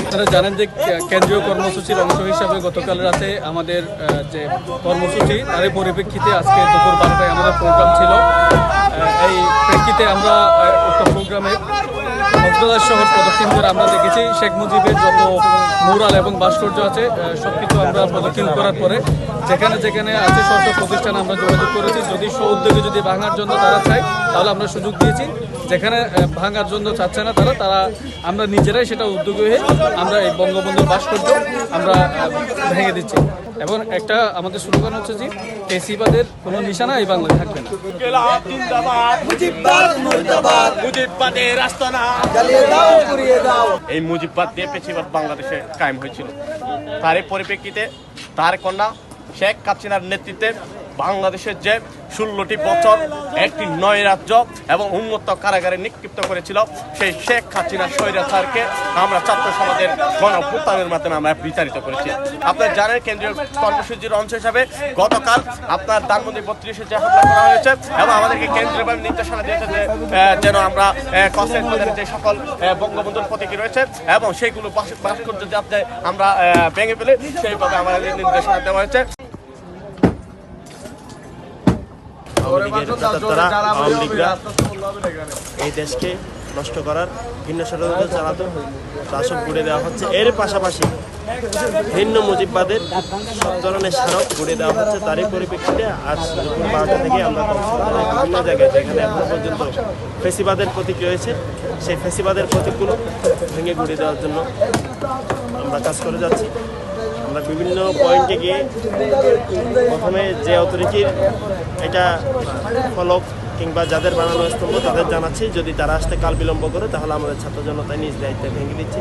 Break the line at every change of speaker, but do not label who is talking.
আপনারা জানেন যে কেন্দ্রীয় কর্মসূচির অংশ হিসাবে গতকাল রাতে আমাদের যে কর্মসূচি তারই পরিপ্রেক্ষিতে আজকে দুপুর 12টায় আমাদের প্রোগ্রাম ছিল। এই প্রেক্ষিতে আমরা একটা প্রোগ্রামে কক্সবাজার শহর প্রদক্ষিণ করে আমরা দেখেছি শেখ মুজিবের যত মুরাল এবং ভাস্কর্য আছে সব কিছু আমরা প্রদক্ষিণ করার পরে যেখানে যেখানে আছে স্ব প্রতিষ্ঠানে আমরা যোগাযোগ করেছি। যদি স্ব উদ্যোগে যদি ভাঙার জন্য তারা চায় তাহলে আমরা সুযোগ দিয়েছি। যেখানে ভাঙার জন্য চাচ্ছে না তারা আমরা নিজেরাই সেটা উদ্যোগী হয়ে আমরা এই বঙ্গবন্ধুর ভাস্কর্য আমরা ভেঙে দিচ্ছি। এবং একটা আমাদের স্লোগান হচ্ছে যে ফ্যাসিবাদের কোনো নিশানা এই বাংলায় থাকবে না।
এই মুজিববাদ দিয়ে ফ্যাসিবাদ বাংলাদেশে কায়েম হয়েছিল। তারই পরিপ্রেক্ষিতে তার কন্যা শেখ হাসিনার নেতৃত্বে বাংলাদেশের যে 16টি বছর একটি নৈরাজ্য এবং উন্মুক্ত কারাগারে নিক্ষিপ্ত করেছিল সেই শেখ হাসিনা স্বৈরাচারকে আমরা ছাত্র সমাজের গণঅভ্যুত্থানের মাধ্যমে আমরা বিচারিত করেছি। আপনারা জানেন কেন্দ্রীয় কর্মসূচির অংশ হিসাবে গতকাল আপনার ধানমন্ডি 32-এ যে হামলা করা হয়েছে এবং আমাদেরকে কেন্দ্রীয়ভাবে নির্দেশনা দিয়েছে যে যেন আমরা কক্সবাজারের যে সকল বঙ্গবন্ধুর প্রতীকী রয়েছে এবং সেইগুলো ভাস্কর্য যাতে আমরা ভেঙে ফেলি সেইভাবে আমাদের নির্দেশনা দেওয়া হয়েছে। আওয়ামী লীগরা এই দেশকে নষ্ট করার ভিন্ন ষড়যন্ত্র চালাতো তা সব গুড়ে দেওয়া হচ্ছে। এর পাশাপাশি ভিন্ন মুজিববাদের সব ধরনের স্মারক গুড়ে দেওয়া হচ্ছে। তারই পরিপ্রেক্ষিতে আজ দুপুর 12টা থেকে আমরা বিভিন্ন জায়গায় যেখানে এখনো পর্যন্ত ফ্যাসিবাদের প্রতীক রয়েছে সেই ফ্যাসিবাদের প্রতীকগুলো ভেঙে গুড়ে দেওয়ার জন্য আমরা কাজ করে যাচ্ছি। আমরা বিভিন্ন পয়েন্টে গিয়ে প্রথমে যে অথরিটির এটা ফলক কিংবা যাদের বানানো স্তম্ভ তাদের জানাচ্ছি, যদি তারা আসতে কাল বিলম্ব করে তাহলে আমাদের ছাত্র জনতায় নিজ দায়িত্বে ভেঙে দিচ্ছি।